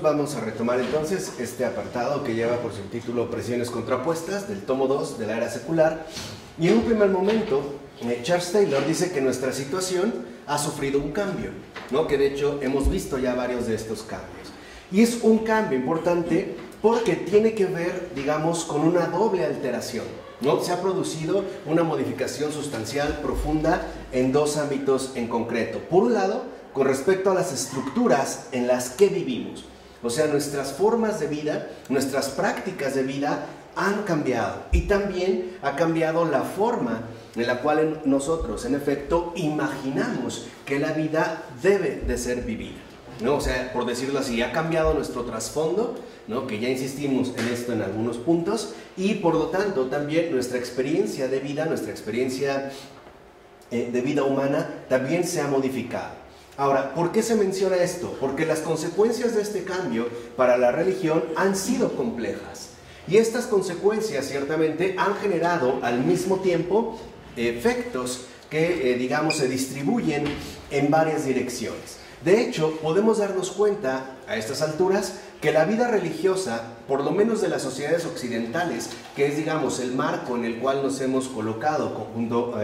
Vamos a retomar entonces este apartado que lleva por subtítulo Presiones contrapuestas del tomo 2 de la era secular. Y en un primer momento, Charles Taylor dice que nuestra situación ha sufrido un cambio, ¿no? Que de hecho hemos visto ya varios de estos cambios. Y es un cambio importante porque tiene que ver, digamos, con una doble alteración, ¿no? Se ha producido una modificación sustancial profunda en dos ámbitos en concreto. Por un lado, con respecto a las estructuras en las que vivimos. O sea, nuestras formas de vida, nuestras prácticas de vida han cambiado. Y también ha cambiado la forma en la cual nosotros, en efecto, imaginamos que la vida debe de ser vivida, ¿no? O sea, por decirlo así, ha cambiado nuestro trasfondo, ¿no? Que ya insistimos en esto en algunos puntos, y por lo tanto también nuestra experiencia de vida, nuestra experiencia de vida humana también se ha modificado. Ahora, ¿por qué se menciona esto? Porque las consecuencias de este cambio para la religión han sido complejas. Y estas consecuencias ciertamente han generado al mismo tiempo efectos que, digamos, se distribuyen en varias direcciones. De hecho, podemos darnos cuenta a estas alturas que la vida religiosa, por lo menos de las sociedades occidentales, que es, digamos, el marco en el cual nos hemos colocado junto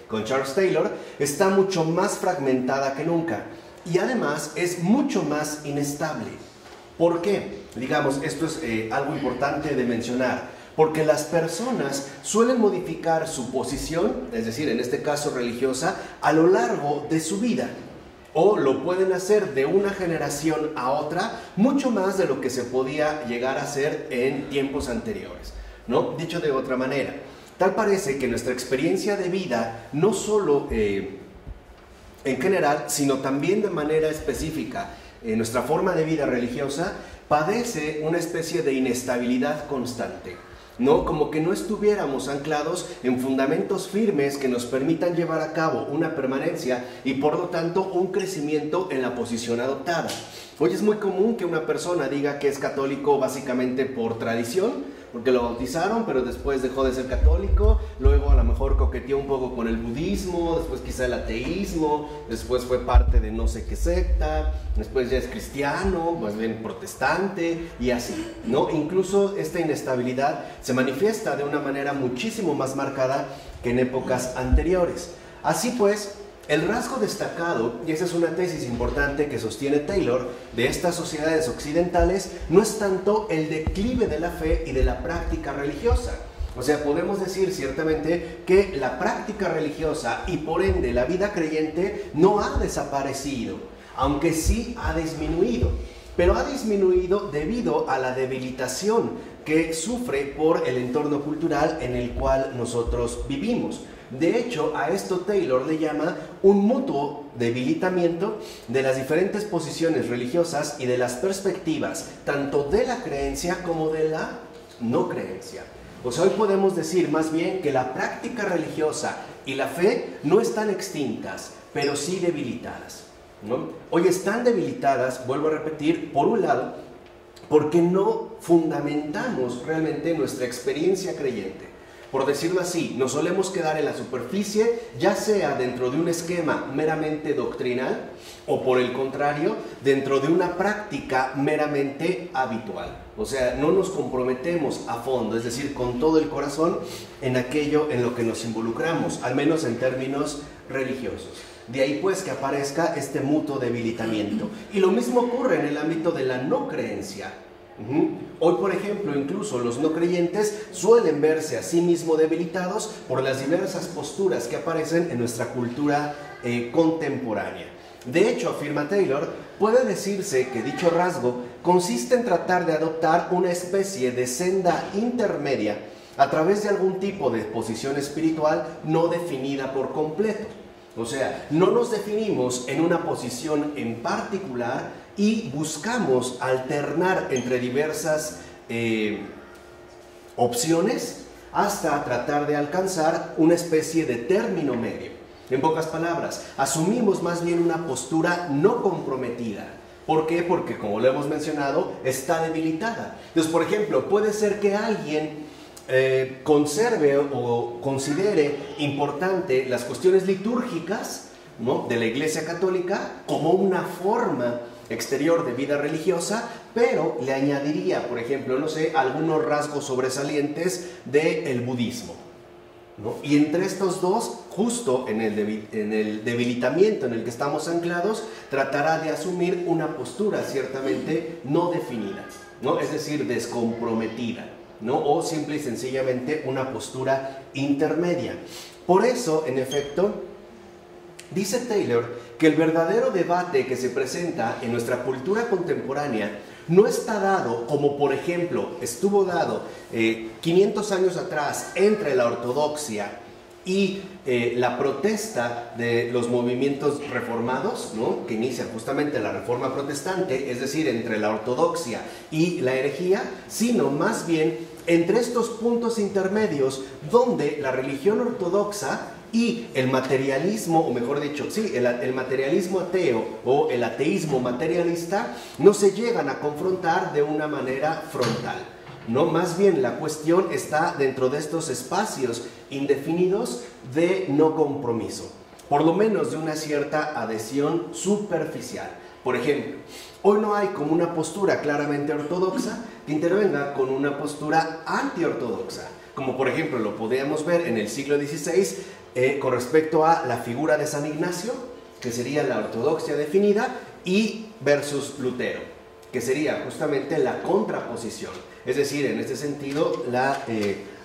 con Charles Taylor, está mucho más fragmentada que nunca y además es mucho más inestable. ¿Por qué? Digamos, esto es algo importante de mencionar, porque las personas suelen modificar su posición, es decir, en este caso religiosa, a lo largo de su vida. O lo pueden hacer de una generación a otra, mucho más de lo que se podía llegar a hacer en tiempos anteriores, ¿no? Dicho de otra manera, tal parece que nuestra experiencia de vida, no solo en general, sino también de manera específica, nuestra forma de vida religiosa, padece una especie de inestabilidad constante, ¿no? Como que no estuviéramos anclados en fundamentos firmes que nos permitan llevar a cabo una permanencia y por lo tanto un crecimiento en la posición adoptada. Hoy es muy común que una persona diga que es católico básicamente por tradición, porque lo bautizaron, pero después dejó de ser católico, luego a lo mejor coqueteó un poco con el budismo, después quizá el ateísmo, después fue parte de no sé qué secta, después ya es cristiano, más bien protestante, y así, ¿no? Incluso esta inestabilidad se manifiesta de una manera muchísimo más marcada que en épocas anteriores. Así pues, el rasgo destacado, y esa es una tesis importante que sostiene Taylor, de estas sociedades occidentales, no es tanto el declive de la fe y de la práctica religiosa. O sea, podemos decir ciertamente que la práctica religiosa y por ende la vida creyente no ha desaparecido, aunque sí ha disminuido. Pero ha disminuido debido a la debilitación que sufre por el entorno cultural en el cual nosotros vivimos. De hecho, a esto Taylor le llama un mutuo debilitamiento de las diferentes posiciones religiosas y de las perspectivas, tanto de la creencia como de la no creencia. O sea, hoy podemos decir más bien que la práctica religiosa y la fe no están extintas, pero sí debilitadas, ¿no? Hoy están debilitadas, vuelvo a repetir, por un lado, porque no fundamentamos realmente nuestra experiencia creyente. Por decirlo así, nos solemos quedar en la superficie, ya sea dentro de un esquema meramente doctrinal o por el contrario, dentro de una práctica meramente habitual. O sea, no nos comprometemos a fondo, es decir, con todo el corazón en aquello en lo que nos involucramos, al menos en términos religiosos. De ahí pues que aparezca este mutuo debilitamiento. Y lo mismo ocurre en el ámbito de la no creencia. Hoy, por ejemplo, incluso los no creyentes suelen verse a sí mismos debilitados por las diversas posturas que aparecen en nuestra cultura contemporánea. De hecho, afirma Taylor, puede decirse que dicho rasgo consiste en tratar de adoptar una especie de senda intermedia a través de algún tipo de posición espiritual no definida por completo. O sea, no nos definimos en una posición en particular y buscamos alternar entre diversas opciones hasta tratar de alcanzar una especie de término medio. En pocas palabras, asumimos más bien una postura no comprometida. ¿Por qué? Porque, como lo hemos mencionado, está debilitada. Entonces, por ejemplo, puede ser que alguien conserve o considere importante las cuestiones litúrgicas, ¿no?, de la Iglesia Católica como una forma exterior de vida religiosa, pero le añadiría, por ejemplo, no sé, algunos rasgos sobresalientes del budismo, ¿no? Y entre estos dos, justo en el debilitamiento en el que estamos anclados, tratará de asumir una postura ciertamente no definida, ¿no? Es decir, descomprometida, ¿no? O simple y sencillamente una postura intermedia. Por eso, en efecto, dice Taylor que el verdadero debate que se presenta en nuestra cultura contemporánea no está dado, como por ejemplo estuvo dado 500 años atrás entre la ortodoxia y la protesta de los movimientos reformados, ¿no? Que inicia justamente la reforma protestante, es decir, entre la ortodoxia y la herejía, sino más bien entre estos puntos intermedios donde la religión ortodoxa y el materialismo, o mejor dicho, sí, el materialismo ateo o el ateísmo materialista no se llegan a confrontar de una manera frontal, ¿no? Más bien la cuestión está dentro de estos espacios indefinidos de no compromiso, por lo menos de una cierta adhesión superficial. Por ejemplo, hoy no hay como una postura claramente ortodoxa que intervenga con una postura antiortodoxa, como por ejemplo lo podíamos ver en el siglo XVI con respecto a la figura de San Ignacio, que sería la ortodoxia definida, y versus Lutero, que sería justamente la contraposición, es decir, en este sentido, la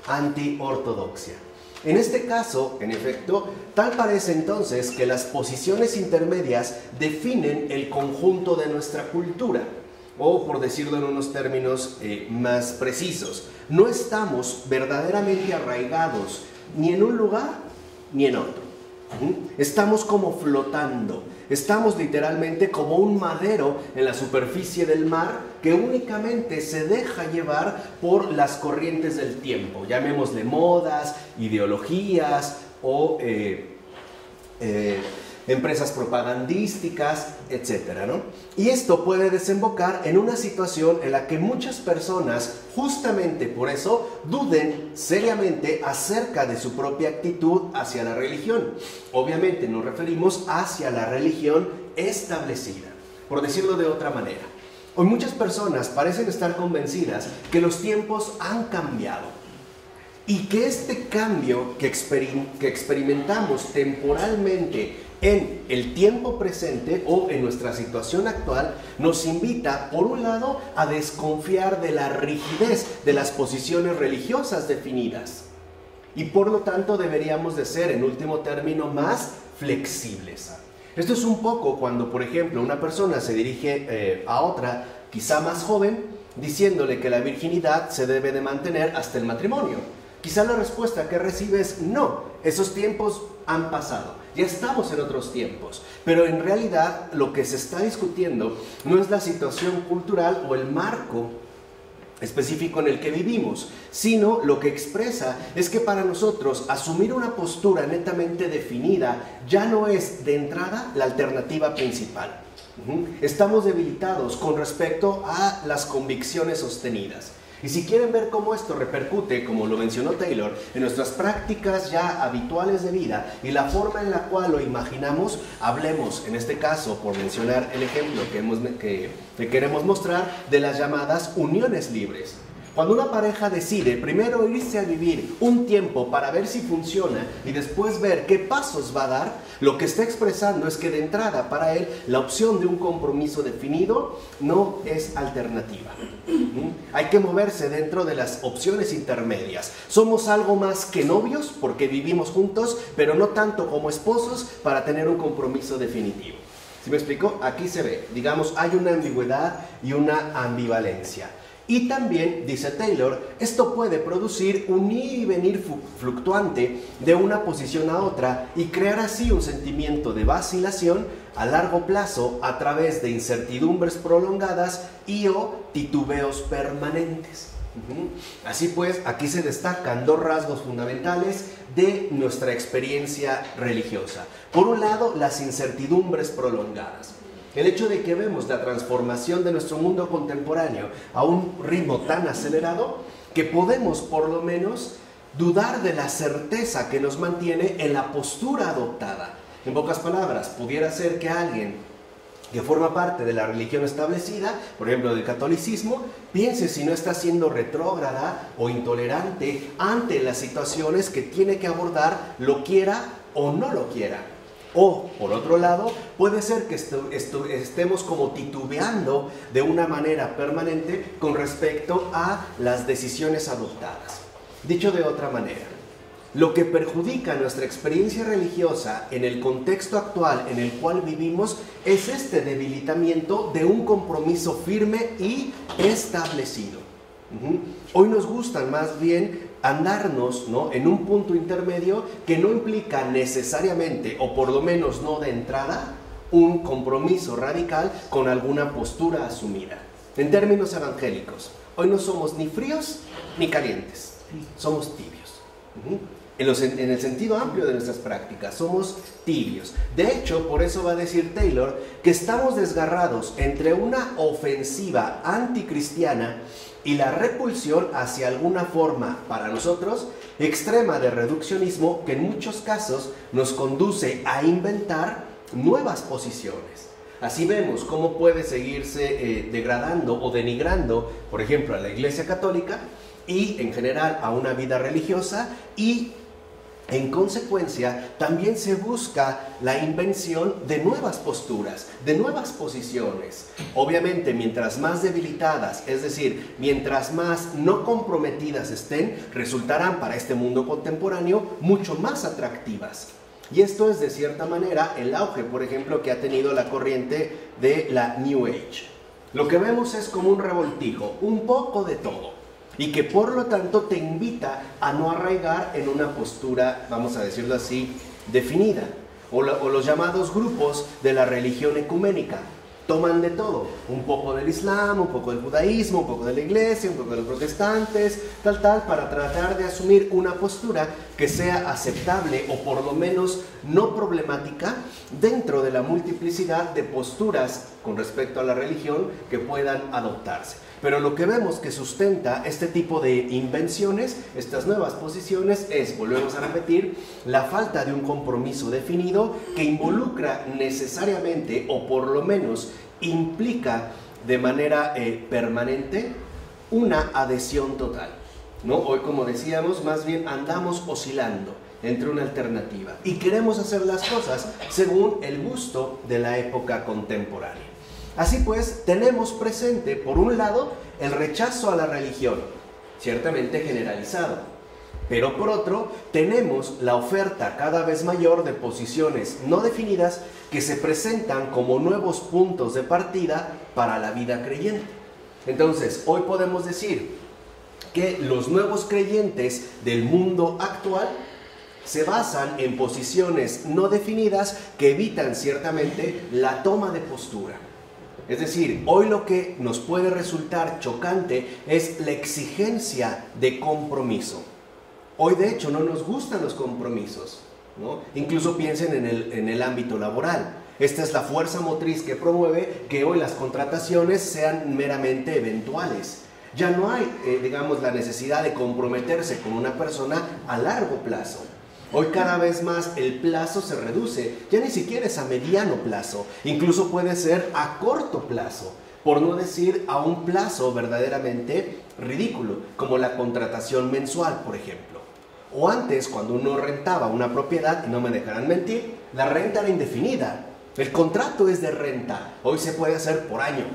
antiortodoxia. En este caso, en efecto, tal parece entonces que las posiciones intermedias definen el conjunto de nuestra cultura, o por decirlo en unos términos más precisos, no estamos verdaderamente arraigados ni en un lugar ni en otro. Estamos como flotando, estamos literalmente como un madero en la superficie del mar que únicamente se deja llevar por las corrientes del tiempo, llamémosle modas, ideologías o empresas propagandísticas, etcétera, ¿no? Y esto puede desembocar en una situación en la que muchas personas, justamente por eso, duden seriamente acerca de su propia actitud hacia la religión. Obviamente nos referimos hacia la religión establecida, por decirlo de otra manera. Hoy muchas personas parecen estar convencidas que los tiempos han cambiado y que este cambio que experimentamos temporalmente en el tiempo presente o en nuestra situación actual nos invita, por un lado, a desconfiar de la rigidez de las posiciones religiosas definidas y por lo tanto deberíamos de ser, en último término, más flexibles. Esto es un poco cuando, por ejemplo, una persona se dirige a otra, quizá más joven, diciéndole que la virginidad se debe de mantener hasta el matrimonio. Quizá la respuesta que recibe es no, esos tiempos han pasado, ya estamos en otros tiempos, pero en realidad lo que se está discutiendo no es la situación cultural o el marco específico en el que vivimos, sino lo que expresa es que para nosotros asumir una postura netamente definida ya no es de entrada la alternativa principal. Estamos debilitados con respecto a las convicciones sostenidas. Y si quieren ver cómo esto repercute, como lo mencionó Taylor, en nuestras prácticas ya habituales de vida y la forma en la cual lo imaginamos, hablemos, en este caso, por mencionar el ejemplo que queremos mostrar, de las llamadas uniones libres. Cuando una pareja decide primero irse a vivir un tiempo para ver si funciona y después ver qué pasos va a dar, lo que está expresando es que de entrada para él la opción de un compromiso definido no es alternativa. Hay que moverse dentro de las opciones intermedias. Somos algo más que novios porque vivimos juntos, pero no tanto como esposos para tener un compromiso definitivo. ¿Sí me explico? Aquí se ve, digamos, hay una ambigüedad y una ambivalencia. Y también, dice Taylor, esto puede producir un ir y venir fluctuante de una posición a otra y crear así un sentimiento de vacilación a largo plazo a través de incertidumbres prolongadas y o titubeos permanentes. Así pues, aquí se destacan dos rasgos fundamentales de nuestra experiencia religiosa. Por un lado, las incertidumbres prolongadas. El hecho de que vemos la transformación de nuestro mundo contemporáneo a un ritmo tan acelerado que podemos por lo menos dudar de la certeza que nos mantiene en la postura adoptada. En pocas palabras, pudiera ser que alguien que forma parte de la religión establecida, por ejemplo del catolicismo, piense si no está siendo retrógrada o intolerante ante las situaciones que tiene que abordar, lo quiera o no lo quiera. O, por otro lado, puede ser que estemos como titubeando de una manera permanente con respecto a las decisiones adoptadas. Dicho de otra manera, lo que perjudica nuestra experiencia religiosa en el contexto actual en el cual vivimos es este debilitamiento de un compromiso firme y establecido. Hoy nos gusta más bien andarnos, ¿no?, en un punto intermedio que no implica necesariamente, o por lo menos no de entrada, un compromiso radical con alguna postura asumida. En términos evangélicos, hoy no somos ni fríos ni calientes, somos tibios. En el sentido amplio de nuestras prácticas, somos tibios. De hecho, por eso va a decir Taylor que estamos desgarrados entre una ofensiva anticristiana y la repulsión hacia alguna forma, para nosotros, extrema de reduccionismo que en muchos casos nos conduce a inventar nuevas posiciones. Así vemos cómo puede seguirse degradando o denigrando, por ejemplo, a la Iglesia Católica y en general a una vida religiosa, y en consecuencia también se busca la invención de nuevas posturas, de nuevas posiciones. Obviamente, mientras más debilitadas, es decir, mientras más no comprometidas estén, resultarán para este mundo contemporáneo mucho más atractivas. Y esto es de cierta manera el auge, por ejemplo, que ha tenido la corriente de la New Age. Lo que vemos es como un revoltijo, un poco de todo, y que por lo tanto te invita a no arraigar en una postura, vamos a decirlo así, definida. O los llamados grupos de la religión ecuménica. Toman de todo, un poco del Islam, un poco del judaísmo, un poco de la iglesia, un poco de los protestantes, para tratar de asumir una postura que sea aceptable o por lo menos no problemática dentro de la multiplicidad de posturas con respecto a la religión que puedan adoptarse. Pero lo que vemos que sustenta este tipo de invenciones, estas nuevas posiciones, es, volvemos a repetir, la falta de un compromiso definido que involucra necesariamente, o por lo menos implica de manera permanente, una adhesión total, ¿no? Hoy, como decíamos, más bien andamos oscilando entre una alternativa y queremos hacer las cosas según el gusto de la época contemporánea. Así pues, tenemos presente, por un lado, el rechazo a la religión, ciertamente generalizado, pero por otro, tenemos la oferta cada vez mayor de posiciones no definidas que se presentan como nuevos puntos de partida para la vida creyente. Entonces, hoy podemos decir que los nuevos creyentes del mundo actual se basan en posiciones no definidas que evitan ciertamente la toma de postura. Es decir, hoy lo que nos puede resultar chocante es la exigencia de compromiso. Hoy, de hecho, no nos gustan los compromisos, ¿no? Incluso piensen en el ámbito laboral. Esta es la fuerza motriz que promueve que hoy las contrataciones sean meramente eventuales. Ya no hay, digamos, la necesidad de comprometerse con una persona a largo plazo. Hoy cada vez más el plazo se reduce, ya ni siquiera es a mediano plazo, incluso puede ser a corto plazo, por no decir a un plazo verdaderamente ridículo, como la contratación mensual, por ejemplo. O antes, cuando uno rentaba una propiedad, y no me dejarán mentir, la renta era indefinida, el contrato es de renta, hoy se puede hacer por año.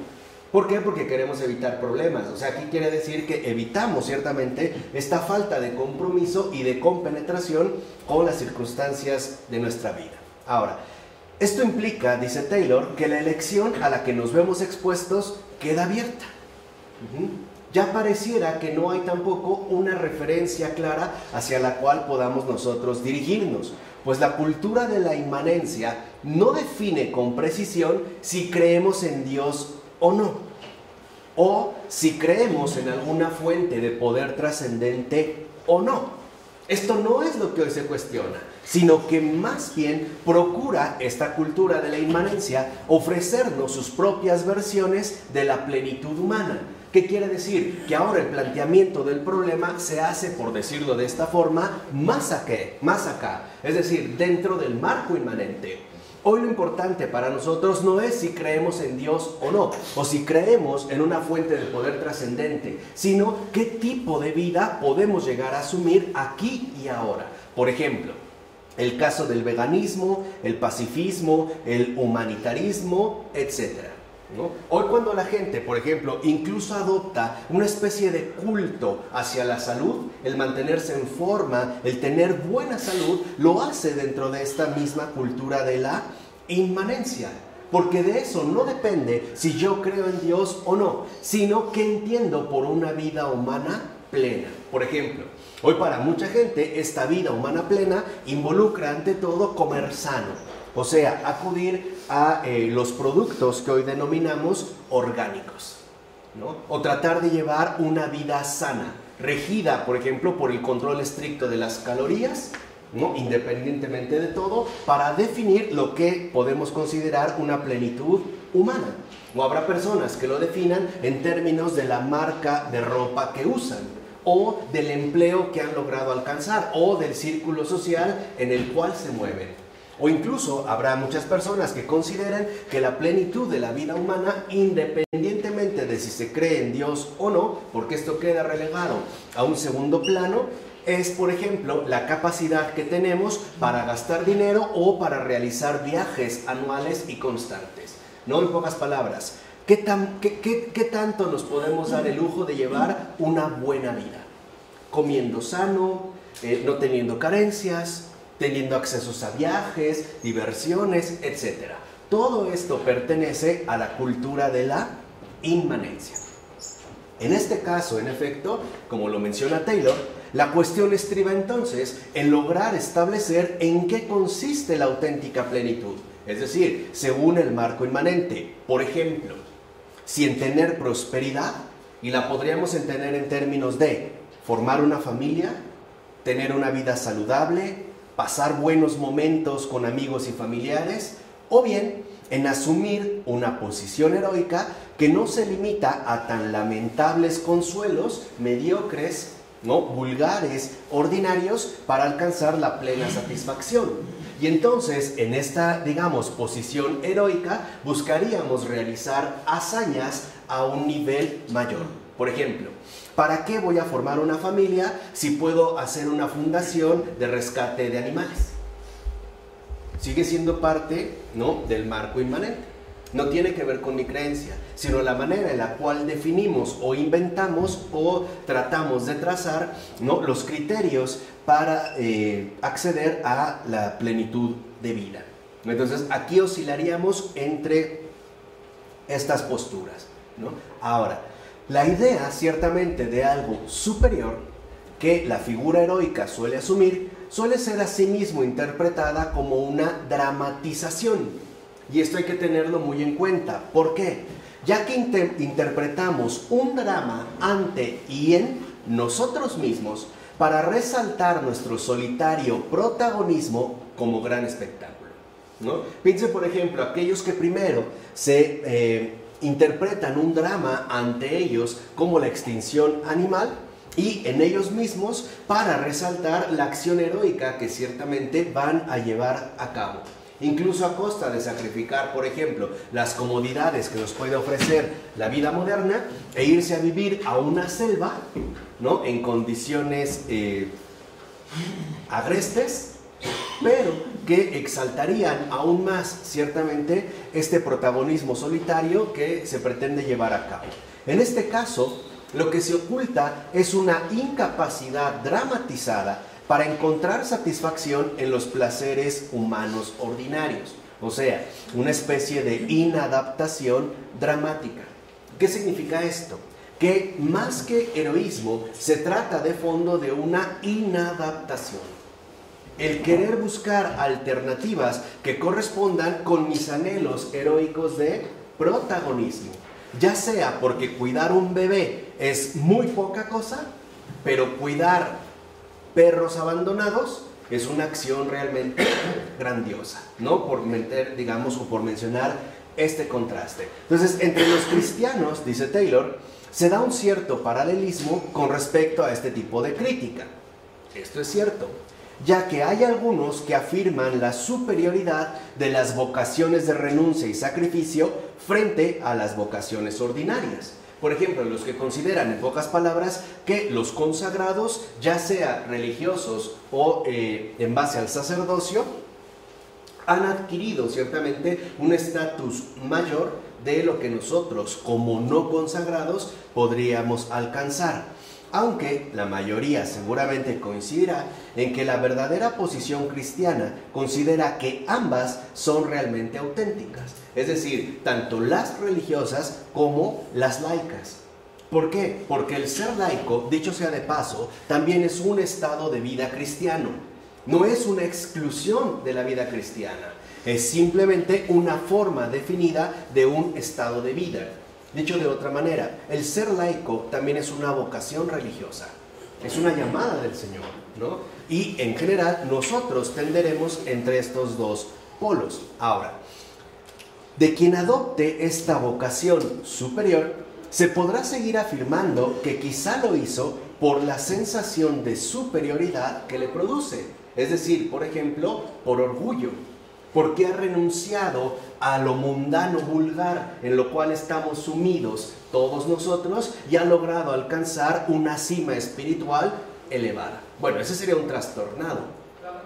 ¿Por qué? Porque queremos evitar problemas. O sea, aquí quiere decir que evitamos ciertamente esta falta de compromiso y de compenetración con las circunstancias de nuestra vida. Ahora, esto implica, dice Taylor, que la elección a la que nos vemos expuestos queda abierta. Ya pareciera que no hay tampoco una referencia clara hacia la cual podamos nosotros dirigirnos, pues la cultura de la inmanencia no define con precisión si creemos en Dios o no, o si creemos en alguna fuente de poder trascendente o no. Esto no es lo que hoy se cuestiona, sino que más bien procura esta cultura de la inmanencia ofrecernos sus propias versiones de la plenitud humana. ¿Qué quiere decir? Que ahora el planteamiento del problema se hace, por decirlo de esta forma, más acá, es decir, dentro del marco inmanente. Hoy lo importante para nosotros no es si creemos en Dios o no, o si creemos en una fuente de poder trascendente, sino qué tipo de vida podemos llegar a asumir aquí y ahora. Por ejemplo, el caso del veganismo, el pacifismo, el humanitarismo, etc. ¿no? Hoy cuando la gente, por ejemplo, incluso adopta una especie de culto hacia la salud, el mantenerse en forma, el tener buena salud, lo hace dentro de esta misma cultura de la inmanencia. Porque de eso no depende si yo creo en Dios o no, sino que entiendo por una vida humana plena. Por ejemplo, hoy para mucha gente esta vida humana plena involucra ante todo comer sano. O sea, acudir a los productos que hoy denominamos orgánicos, ¿no? O tratar de llevar una vida sana, regida, por ejemplo, por el control estricto de las calorías, ¿no? Independientemente de todo, para definir lo que podemos considerar una plenitud humana. O habrá personas que lo definan en términos de la marca de ropa que usan, o del empleo que han logrado alcanzar, o del círculo social en el cual se mueven. O incluso habrá muchas personas que consideren que la plenitud de la vida humana, independientemente de si se cree en Dios o no, porque esto queda relegado a un segundo plano, es, por ejemplo, la capacidad que tenemos para gastar dinero o para realizar viajes anuales y constantes. No, en pocas palabras, ¿qué tanto nos podemos dar el lujo de llevar una buena vida? Comiendo sano, no teniendo carencias, teniendo accesos a viajes, diversiones, etc. Todo esto pertenece a la cultura de la inmanencia. En este caso, en efecto, como lo menciona Taylor, la cuestión estriba entonces en lograr establecer en qué consiste la auténtica plenitud, es decir, según el marco inmanente. Por ejemplo, si en tener prosperidad, y la podríamos entender en términos de formar una familia, tener una vida saludable, pasar buenos momentos con amigos y familiares, o bien en asumir una posición heroica que no se limita a tan lamentables consuelos mediocres, ¿no? Vulgares, ordinarios, para alcanzar la plena satisfacción. Y entonces, en esta, digamos, posición heroica, buscaríamos realizar hazañas a un nivel mayor. Por ejemplo, ¿para qué voy a formar una familia si puedo hacer una fundación de rescate de animales? Sigue siendo parte, ¿no?, del marco inmanente. No tiene que ver con mi creencia, sino la manera en la cual definimos o inventamos o tratamos de trazar, ¿no?, los criterios para acceder a la plenitud de vida. Entonces, aquí oscilaríamos entre estas posturas, ¿no? Ahora, la idea ciertamente de algo superior que la figura heroica suele asumir, suele ser asimismo interpretada como una dramatización. Y esto hay que tenerlo muy en cuenta. ¿Por qué? Ya que interpretamos un drama ante y en nosotros mismos para resaltar nuestro solitario protagonismo como gran espectáculo, ¿no? Piense, por ejemplo, aquellos que primero se interpretan un drama ante ellos como la extinción animal y en ellos mismos para resaltar la acción heroica que ciertamente van a llevar a cabo. Incluso a costa de sacrificar, por ejemplo, las comodidades que nos puede ofrecer la vida moderna e irse a vivir a una selva, ¿no?, en condiciones agrestes, pero que exaltarían aún más, ciertamente, este protagonismo solitario que se pretende llevar a cabo. En este caso, lo que se oculta es una incapacidad dramatizada para encontrar satisfacción en los placeres humanos ordinarios, o sea, una especie de inadaptación dramática. ¿Qué significa esto? Que más que heroísmo, se trata de fondo de una inadaptación. El querer buscar alternativas que correspondan con mis anhelos heroicos de protagonismo, ya sea porque cuidar un bebé es muy poca cosa, pero cuidar perros abandonados es una acción realmente grandiosa, ¿no? Por meter, digamos, o por mencionar este contraste. Entonces, entre los cristianos, dice Taylor, se da un cierto paralelismo con respecto a este tipo de crítica. Esto es cierto. ya que hay algunos que afirman la superioridad de las vocaciones de renuncia y sacrificio frente a las vocaciones ordinarias. Por ejemplo, los que consideran, en pocas palabras, que los consagrados, ya sea religiosos o en base al sacerdocio, han adquirido ciertamente un estatus mayor de lo que nosotros, como no consagrados, podríamos alcanzar. Aunque la mayoría seguramente coincidirá en que la verdadera posición cristiana considera que ambas son realmente auténticas, es decir, tanto las religiosas como las laicas. ¿Por qué? Porque el ser laico, dicho sea de paso, también es un estado de vida cristiano. No es una exclusión de la vida cristiana, es simplemente una forma definida de un estado de vida. Dicho de otra manera, el ser laico también es una vocación religiosa, es una llamada del Señor, ¿no? Y en general nosotros tenderemos entre estos dos polos. Ahora, de quien adopte esta vocación superior, se podrá seguir afirmando que quizá lo hizo por la sensación de superioridad que le produce, es decir, por ejemplo, por orgullo, porque ha renunciado a lo mundano vulgar en lo cual estamos sumidos todos nosotros y ha logrado alcanzar una cima espiritual elevada. Bueno, ese sería un trastornado,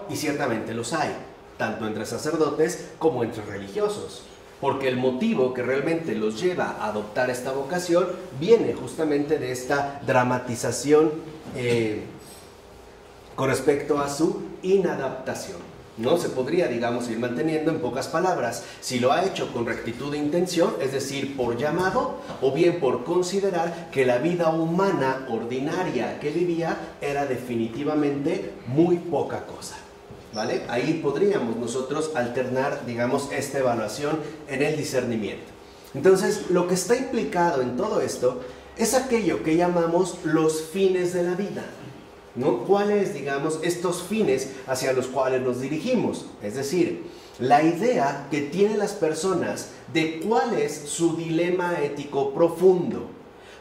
y ciertamente los hay, tanto entre sacerdotes como entre religiosos, porque el motivo que realmente los lleva a adoptar esta vocación viene justamente de esta dramatización con respecto a su inadaptación. No se podría, digamos, ir manteniendo en pocas palabras, si lo ha hecho con rectitud de intención, es decir, por llamado, o bien por considerar que la vida humana ordinaria que vivía era definitivamente muy poca cosa, ¿vale? Ahí podríamos nosotros alternar, digamos, esta evaluación en el discernimiento. Entonces, lo que está implicado en todo esto es aquello que llamamos los fines de la vida, ¿no? ¿Cuáles, digamos, estos fines hacia los cuales nos dirigimos? Es decir, la idea que tienen las personas de cuál es su dilema ético profundo.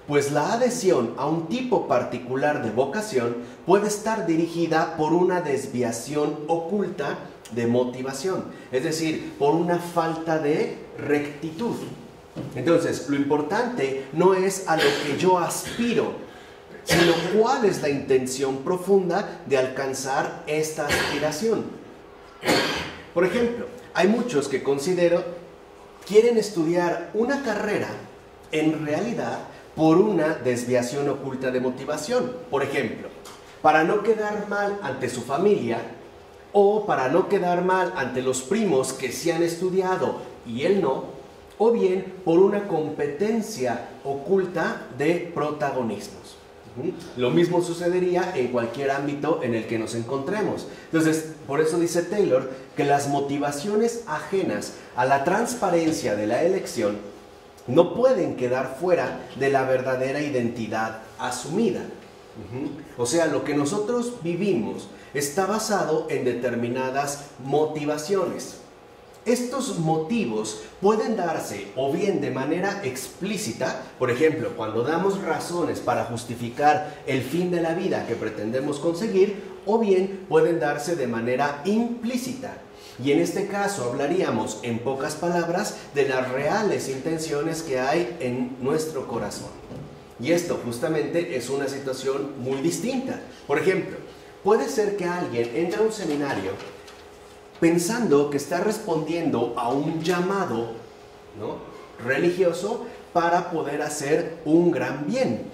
Pues la adhesión a un tipo particular de vocación puede estar dirigida por una desviación oculta de motivación, es decir, por una falta de rectitud. Entonces, lo importante no es a lo que yo aspiro, sino cuál es la intención profunda de alcanzar esta aspiración. Por ejemplo, hay muchos que considero quieren estudiar una carrera en realidad por una desviación oculta de motivación. Por ejemplo, para no quedar mal ante su familia o para no quedar mal ante los primos que sí han estudiado y él no, o bien por una competencia oculta de protagonismos. Lo mismo sucedería en cualquier ámbito en el que nos encontremos. Entonces, por eso dice Taylor que las motivaciones ajenas a la transparencia de la elección no pueden quedar fuera de la verdadera identidad asumida. O sea, lo que nosotros vivimos está basado en determinadas motivaciones. Estos motivos pueden darse o bien de manera explícita, por ejemplo, cuando damos razones para justificar el fin de la vida que pretendemos conseguir, o bien pueden darse de manera implícita. Y en este caso hablaríamos, en pocas palabras, de las reales intenciones que hay en nuestro corazón. Y esto justamente es una situación muy distinta. Por ejemplo, puede ser que alguien entre a un seminario pensando que está respondiendo a un llamado, ¿no?, religioso para poder hacer un gran bien.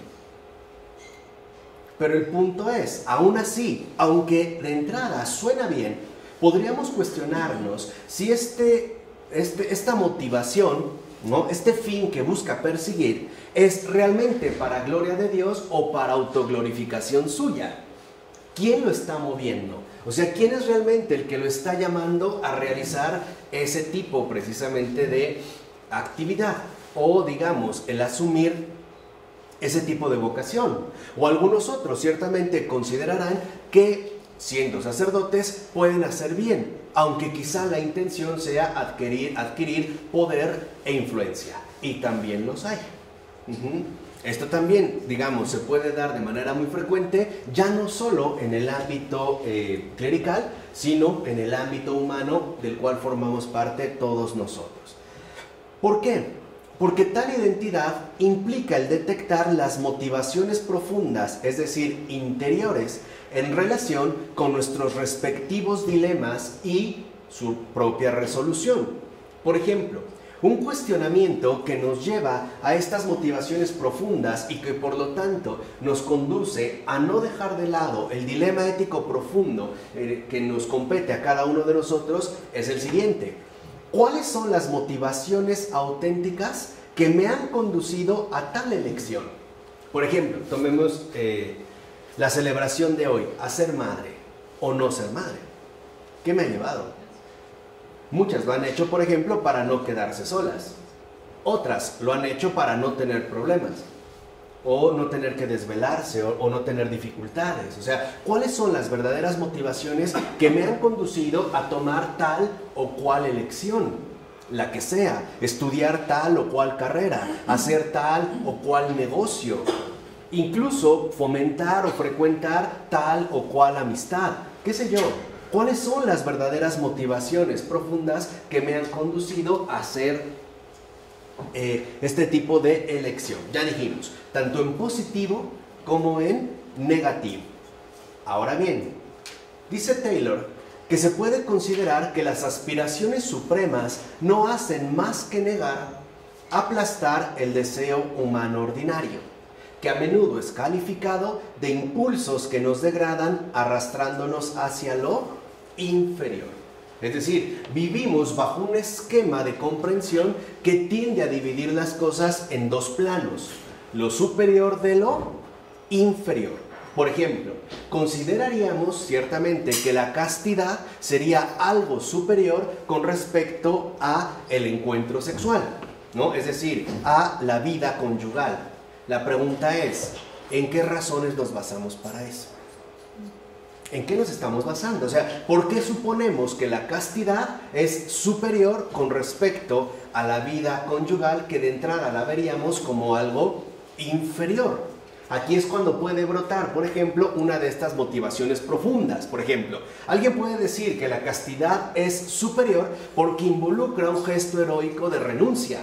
Pero el punto es, aún así, aunque de entrada suena bien, podríamos cuestionarnos si esta motivación, ¿no?, este fin que busca perseguir, es realmente para gloria de Dios o para autoglorificación suya. ¿Quién lo está moviendo? O sea, ¿quién es realmente el que lo está llamando a realizar ese tipo precisamente de actividad? O, digamos, el asumir ese tipo de vocación. O algunos otros ciertamente considerarán que, siendo sacerdotes, pueden hacer bien, aunque quizá la intención sea adquirir poder e influencia. Y también los hay. Esto también, digamos, se puede dar de manera muy frecuente, ya no solo en el ámbito clerical, sino en el ámbito humano del cual formamos parte todos nosotros. ¿Por qué? Porque tal identidad implica el detectar las motivaciones profundas, es decir, interiores, en relación con nuestros respectivos dilemas y su propia resolución. Por ejemplo, un cuestionamiento que nos lleva a estas motivaciones profundas y que por lo tanto nos conduce a no dejar de lado el dilema ético profundo que nos compete a cada uno de nosotros es el siguiente. ¿Cuáles son las motivaciones auténticas que me han conducido a tal elección? Por ejemplo, tomemos la celebración de hoy, a ser madre o no ser madre. ¿Qué me ha llevado? Muchas lo han hecho, por ejemplo, para no quedarse solas. Otras lo han hecho para no tener problemas, o no tener que desvelarse, o no tener dificultades. O sea, ¿cuáles son las verdaderas motivaciones que me han conducido a tomar tal o cual elección? La que sea, estudiar tal o cual carrera, hacer tal o cual negocio, incluso fomentar o frecuentar tal o cual amistad, qué sé yo. ¿Cuáles son las verdaderas motivaciones profundas que me han conducido a hacer este tipo de elección? Ya dijimos, tanto en positivo como en negativo. Ahora bien, dice Taylor que se puede considerar que las aspiraciones supremas no hacen más que negar, aplastar el deseo humano ordinario, que a menudo es calificado de impulsos que nos degradan arrastrándonos hacia lo inferior. Es decir, vivimos bajo un esquema de comprensión que tiende a dividir las cosas en dos planos, lo superior de lo inferior. Por ejemplo, consideraríamos ciertamente que la castidad sería algo superior con respecto a el encuentro sexual, ¿no? Es decir, a la vida conyugal. La pregunta es, ¿en qué razones nos basamos para eso? ¿En qué nos estamos basando? O sea, ¿por qué suponemos que la castidad es superior con respecto a la vida conyugal, que de entrada la veríamos como algo inferior? Aquí es cuando puede brotar, por ejemplo, una de estas motivaciones profundas. Por ejemplo, alguien puede decir que la castidad es superior porque involucra un gesto heroico de renuncia.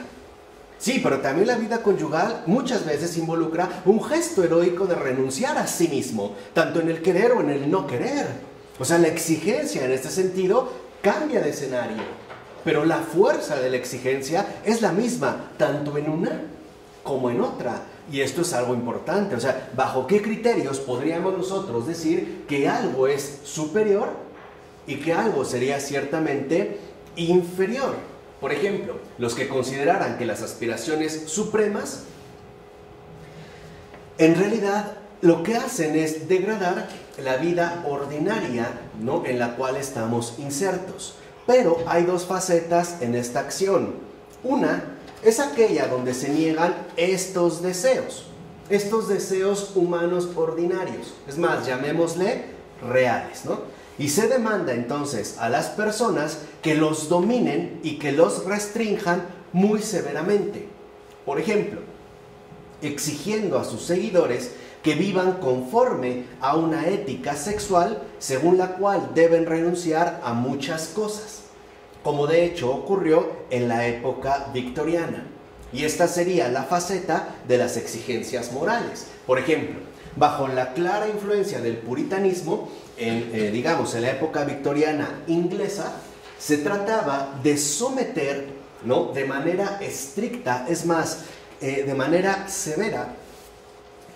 Sí, pero también la vida conyugal muchas veces involucra un gesto heroico de renunciar a sí mismo, tanto en el querer o en el no querer. O sea, la exigencia en este sentido cambia de escenario, pero la fuerza de la exigencia es la misma, tanto en una como en otra. Y esto es algo importante. O sea, ¿bajo qué criterios podríamos nosotros decir que algo es superior y que algo sería ciertamente inferior? Por ejemplo, los que consideraran que las aspiraciones supremas en realidad lo que hacen es degradar la vida ordinaria, ¿no?, en la cual estamos insertos. Pero hay dos facetas en esta acción. Una es aquella donde se niegan estos deseos humanos ordinarios. Es más, llamémosle reales, ¿no? Y se demanda entonces a las personas que los dominen y que los restrinjan muy severamente. Por ejemplo, exigiendo a sus seguidores que vivan conforme a una ética sexual según la cual deben renunciar a muchas cosas, como de hecho ocurrió en la época victoriana. Y esta sería la faceta de las exigencias morales. Por ejemplo, bajo la clara influencia del puritanismo, digamos, en la época victoriana inglesa, se trataba de someter, ¿no?, de manera estricta, es más, de manera severa,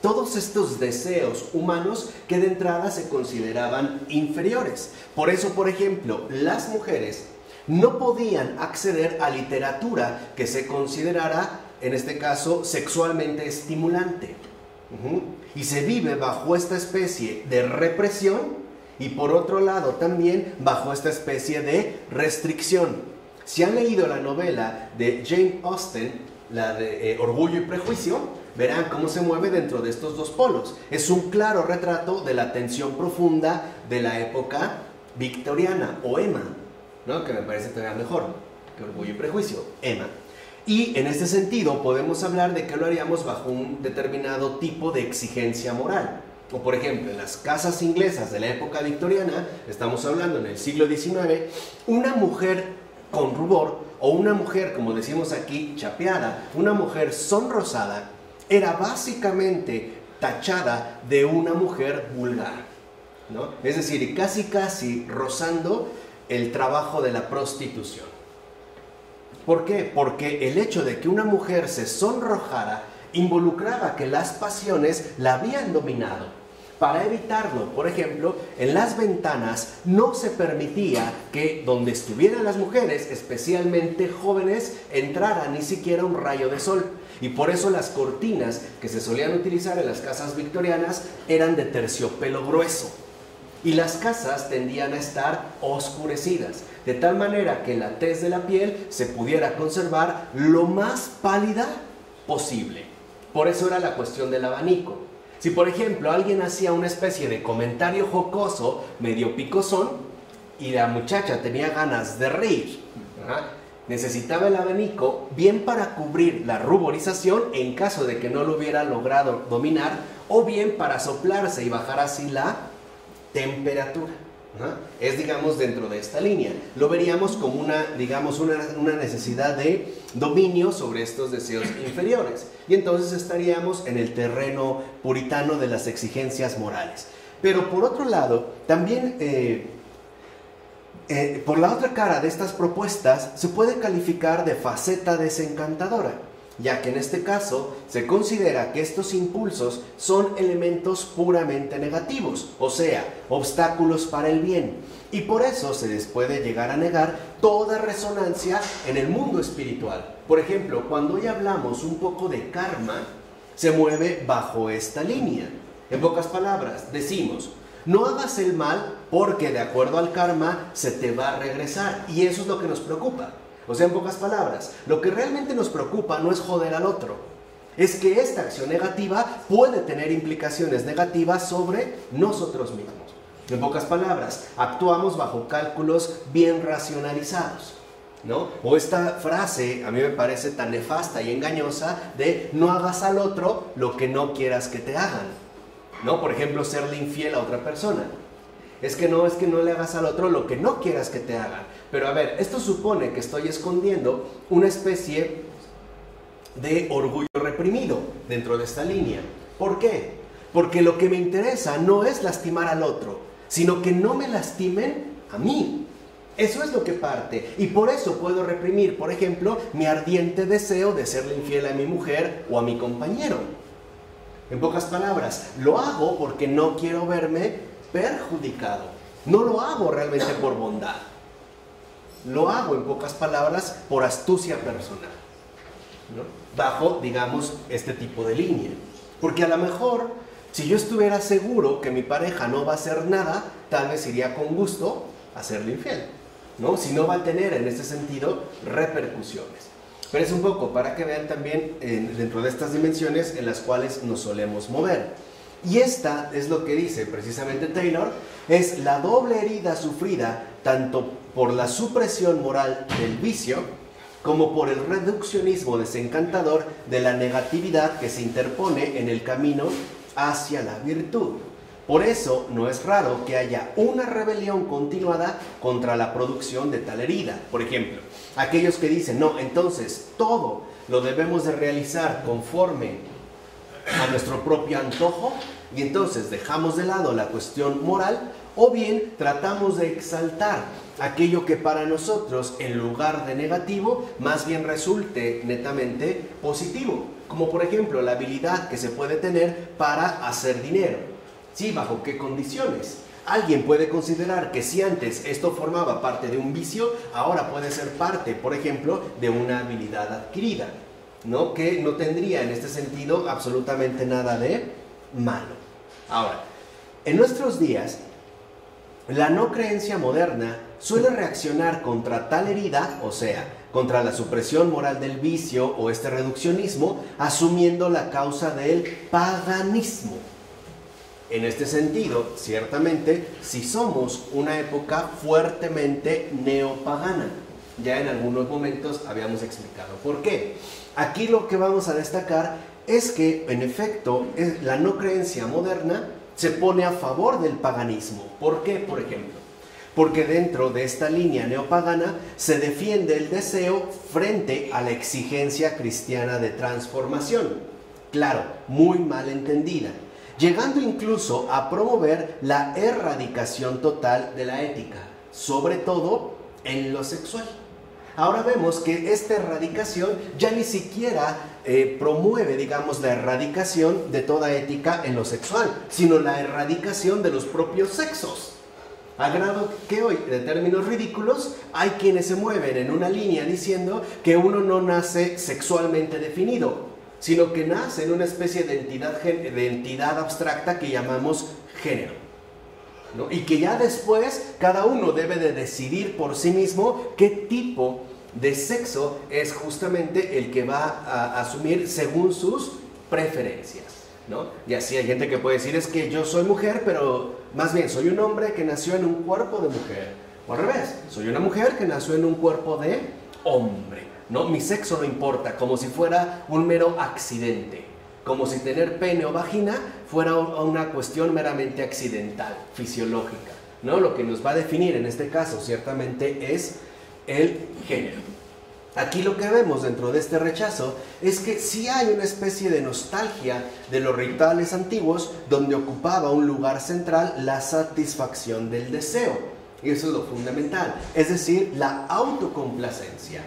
todos estos deseos humanos que de entrada se consideraban inferiores. Por eso, por ejemplo, las mujeres no podían acceder a literatura que se considerara, en este caso, sexualmente estimulante. Y se vive bajo esta especie de represión y por otro lado también bajo esta especie de restricción. Si han leído la novela de Jane Austen, la de Orgullo y Prejuicio, verán cómo se mueve dentro de estos dos polos. Es un claro retrato de la tensión profunda de la época victoriana, o Emma, ¿no?, que me parece todavía mejor que Orgullo y Prejuicio, Emma. Y en este sentido podemos hablar de que lo haríamos bajo un determinado tipo de exigencia moral. O por ejemplo, en las casas inglesas de la época victoriana, estamos hablando en el siglo XIX, una mujer con rubor o una mujer, como decimos aquí, chapeada, una mujer sonrosada, era básicamente tachada de una mujer vulgar, ¿no? Es decir, casi rozando el trabajo de la prostitución. ¿Por qué? Porque el hecho de que una mujer se sonrojara involucraba que las pasiones la habían dominado. Para evitarlo, por ejemplo, en las ventanas no se permitía que donde estuvieran las mujeres, especialmente jóvenes, entrara ni siquiera un rayo de sol. Y por eso las cortinas que se solían utilizar en las casas victorianas eran de terciopelo grueso. Y las casas tendían a estar oscurecidas, de tal manera que la tez de la piel se pudiera conservar lo más pálida posible. Por eso era la cuestión del abanico. Si por ejemplo alguien hacía una especie de comentario jocoso, medio picosón, y la muchacha tenía ganas de reír, necesitaba el abanico bien para cubrir la ruborización en caso de que no lo hubiera logrado dominar, o bien para soplarse y bajar así la temperatura. Es, digamos, dentro de esta línea. Lo veríamos como una necesidad de dominio sobre estos deseos inferiores. Y entonces estaríamos en el terreno puritano de las exigencias morales. Pero por otro lado, también por la otra cara de estas propuestas se puede calificar de faceta desencantadora, ya que en este caso se considera que estos impulsos son elementos puramente negativos, o sea, obstáculos para el bien, y por eso se les puede llegar a negar toda resonancia en el mundo espiritual. Por ejemplo, cuando hoy hablamos un poco de karma, se mueve bajo esta línea. En pocas palabras, decimos, no hagas el mal porque de acuerdo al karma se te va a regresar, y eso es lo que nos preocupa. O sea, en pocas palabras, lo que realmente nos preocupa no es joder al otro, es que esta acción negativa puede tener implicaciones negativas sobre nosotros mismos. En pocas palabras, actuamos bajo cálculos bien racionalizados, ¿no? O esta frase a mí me parece tan nefasta y engañosa de no hagas al otro lo que no quieras que te hagan, ¿no? Por ejemplo, serle infiel a otra persona. Es que no le hagas al otro lo que no quieras que te hagan. Pero a ver, esto supone que estoy escondiendo una especie de orgullo reprimido dentro de esta línea. ¿Por qué? Porque lo que me interesa no es lastimar al otro, sino que no me lastimen a mí. Eso es lo que parte. Y por eso puedo reprimir, por ejemplo, mi ardiente deseo de serle infiel a mi mujer o a mi compañero. En pocas palabras, lo hago porque no quiero verme perjudicado. No lo hago realmente por bondad. Lo hago, en pocas palabras, por astucia personal, ¿no? Bajo, digamos, este tipo de línea. Porque a lo mejor, si yo estuviera seguro que mi pareja no va a hacer nada, tal vez iría con gusto a serle infiel, ¿no? Si no va a tener, en ese sentido, repercusiones. Pero es un poco para que vean también dentro de estas dimensiones en las cuales nos solemos mover. Y esta es lo que dice precisamente Taylor, es la doble herida sufrida tanto por la supresión moral del vicio como por el reduccionismo desencantador de la negatividad que se interpone en el camino hacia la virtud. Por eso no es raro que haya una rebelión continuada contra la producción de tal herida. Por ejemplo, aquellos que dicen, no, entonces todo lo debemos de realizar conforme a nuestro propio antojo, y entonces dejamos de lado la cuestión moral, o bien tratamos de exaltar aquello que para nosotros, en lugar de negativo, más bien resulte netamente positivo, como por ejemplo la habilidad que se puede tener para hacer dinero. ¿Sí? ¿Bajo qué condiciones? Alguien puede considerar que si antes esto formaba parte de un vicio, ahora puede ser parte, por ejemplo, de una habilidad adquirida, ¿no? Que no tendría en este sentido absolutamente nada de malo. Ahora, en nuestros días, la no creencia moderna suele reaccionar contra tal herida, o sea, contra la supresión moral del vicio o este reduccionismo, asumiendo la causa del paganismo. En este sentido, ciertamente, si somos una época fuertemente neopagana, ya en algunos momentos habíamos explicado. ¿Por qué? Aquí lo que vamos a destacar es que, en efecto, la no creencia moderna se pone a favor del paganismo. ¿Por qué, por ejemplo? Porque dentro de esta línea neopagana se defiende el deseo frente a la exigencia cristiana de transformación. Claro, muy mal entendida, llegando incluso a promover la erradicación total de la ética, sobre todo en lo sexual. Ahora vemos que esta erradicación ya ni siquiera promueve, digamos, la erradicación de toda ética en lo sexual, sino la erradicación de los propios sexos. A grado que hoy, de términos ridículos, hay quienes se mueven en una línea diciendo que uno no nace sexualmente definido, sino que nace en una especie de entidad abstracta que llamamos género, ¿no? Y que ya después cada uno debe de decidir por sí mismo qué tipo de sexo es justamente el que va a asumir según sus preferencias, ¿no? Y así hay gente que puede decir, es que yo soy mujer, pero más bien soy un hombre que nació en un cuerpo de mujer, o al revés, soy una mujer que nació en un cuerpo de hombre, ¿no? Mi sexo no importa, como si fuera un mero accidente, como si tener pene o vagina fuera una cuestión meramente accidental, fisiológica, ¿no? Lo que nos va a definir en este caso ciertamente es el género. Aquí lo que vemos dentro de este rechazo es que sí hay una especie de nostalgia de los rituales antiguos donde ocupaba un lugar central la satisfacción del deseo. Y eso es lo fundamental, es decir, la autocomplacencia.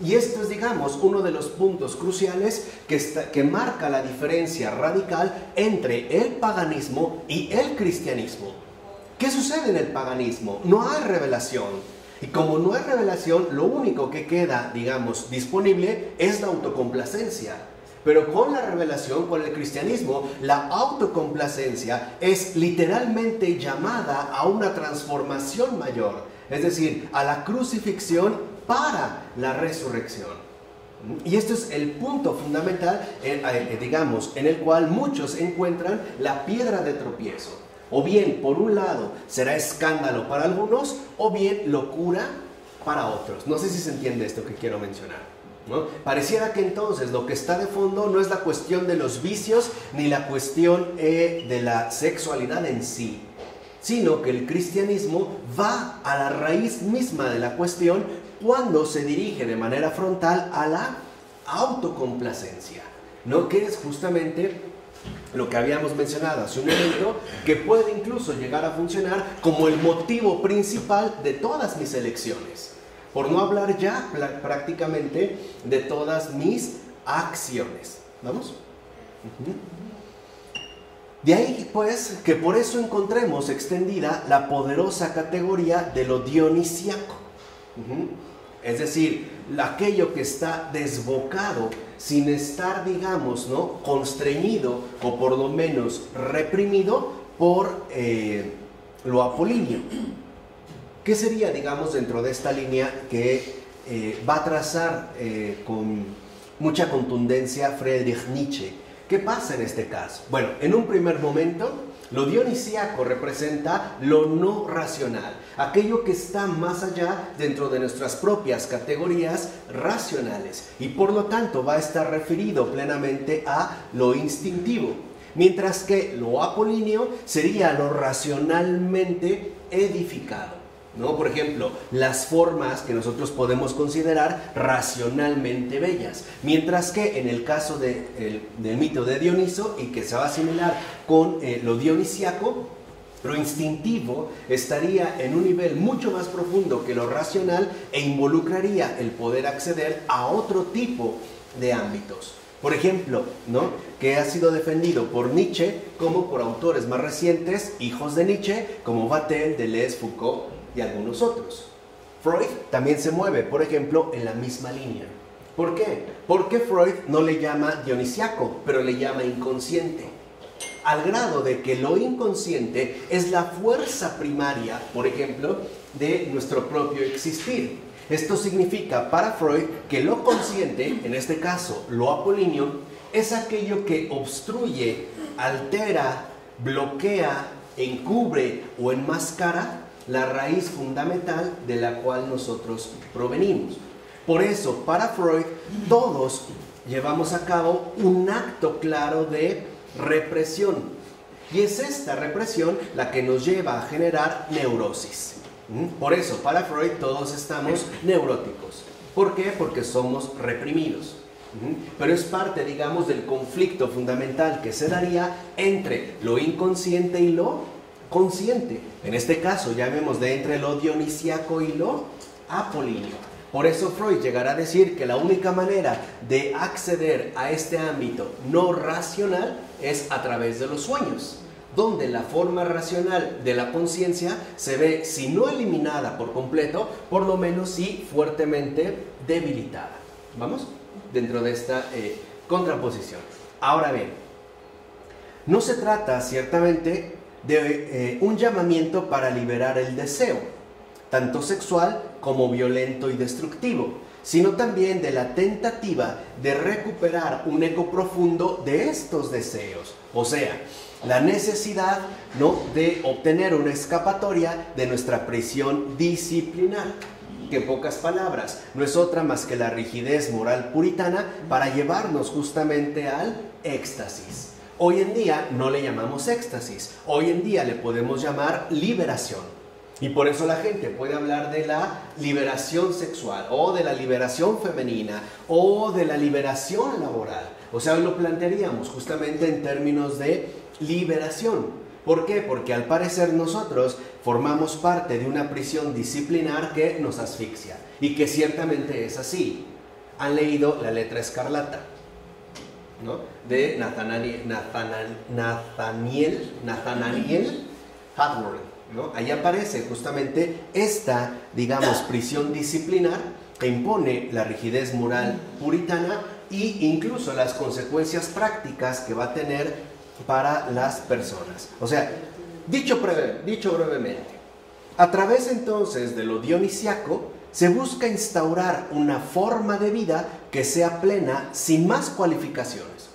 Y esto es, digamos, uno de los puntos cruciales que marca la diferencia radical entre el paganismo y el cristianismo. ¿Qué sucede en el paganismo? No hay revelación. Y como no hay revelación, lo único que queda, digamos, disponible es la autocomplacencia. Pero con la revelación, con el cristianismo, la autocomplacencia es literalmente llamada a una transformación mayor. Es decir, a la crucifixión para la resurrección. Y esto es el punto fundamental, digamos, en el cual muchos encuentran la piedra de tropiezo. O bien, por un lado, será escándalo para algunos, o bien locura para otros. No sé si se entiende esto que quiero mencionar, ¿no? Pareciera que entonces lo que está de fondo no es la cuestión de los vicios, ni la cuestión de la sexualidad en sí, sino que el cristianismo va a la raíz misma de la cuestión cuando se dirige de manera frontal a la autocomplacencia, ¿no? Que es justamente lo que habíamos mencionado hace un momento, que puede incluso llegar a funcionar como el motivo principal de todas mis elecciones, por no hablar ya prácticamente de todas mis acciones. ¿Vamos? De ahí pues que por eso encontremos extendida la poderosa categoría de lo dionisiaco. Es decir, aquello que está desbocado sin estar, digamos, ¿no?, constreñido o por lo menos reprimido por lo apolíneo. ¿Qué sería, digamos, dentro de esta línea que va a trazar con mucha contundencia Friedrich Nietzsche? ¿Qué pasa en este caso? Bueno, en un primer momento, lo dionisíaco representa lo no racional, aquello que está más allá dentro de nuestras propias categorías racionales y por lo tanto va a estar referido plenamente a lo instintivo, mientras que lo apolíneo sería lo racionalmente edificado, ¿no? Por ejemplo, las formas que nosotros podemos considerar racionalmente bellas, mientras que en el caso del mito de Dioniso, y que se va a asimilar con lo dionisíaco, lo instintivo estaría en un nivel mucho más profundo que lo racional e involucraría el poder acceder a otro tipo de ámbitos. Por ejemplo, ¿no?, que ha sido defendido por Nietzsche como por autores más recientes, hijos de Nietzsche, como Vattel, Deleuze, Foucault y algunos otros. Freud también se mueve, por ejemplo, en la misma línea. ¿Por qué? Porque Freud no le llama dionisiaco, pero le llama inconsciente, al grado de que lo inconsciente es la fuerza primaria, por ejemplo, de nuestro propio existir. Esto significa para Freud que lo consciente, en este caso lo apolíneo, es aquello que obstruye, altera, bloquea, encubre o enmascara la raíz fundamental de la cual nosotros provenimos. Por eso, para Freud, todos llevamos a cabo un acto claro de represión. Y es esta represión la que nos lleva a generar neurosis. Por eso, para Freud, todos estamos neuróticos. ¿Por qué? Porque somos reprimidos. Pero es parte, digamos, del conflicto fundamental que se daría entre lo inconsciente y lo consciente. En este caso, llamémoslo de entre lo dionisiaco y lo apolíneo. Por eso Freud llegará a decir que la única manera de acceder a este ámbito no racional es a través de los sueños, donde la forma racional de la conciencia se ve, si no eliminada por completo, por lo menos sí fuertemente debilitada. ¿Vamos? Dentro de esta contraposición. Ahora bien, no se trata ciertamente de un llamamiento para liberar el deseo, tanto sexual como violento y destructivo, sino también de la tentativa de recuperar un eco profundo de estos deseos, o sea, la necesidad, ¿no?, de obtener una escapatoria de nuestra prisión disciplinar, que en pocas palabras no es otra más que la rigidez moral puritana para llevarnos justamente al éxtasis. Hoy en día no le llamamos éxtasis, hoy en día le podemos llamar liberación. Y por eso la gente puede hablar de la liberación sexual, o de la liberación femenina, o de la liberación laboral. O sea, hoy lo plantearíamos justamente en términos de liberación. ¿Por qué? Porque al parecer nosotros formamos parte de una prisión disciplinar que nos asfixia, y que ciertamente es así. Han leído La letra escarlata, ¿no?, de Nathaniel Hawthorne, ¿no? Ahí aparece justamente esta, digamos, prisión disciplinar que impone la rigidez moral puritana e incluso las consecuencias prácticas que va a tener para las personas. O sea, dicho brevemente, a través entonces de lo dionisiaco se busca instaurar una forma de vida que sea plena, sin más cualificaciones.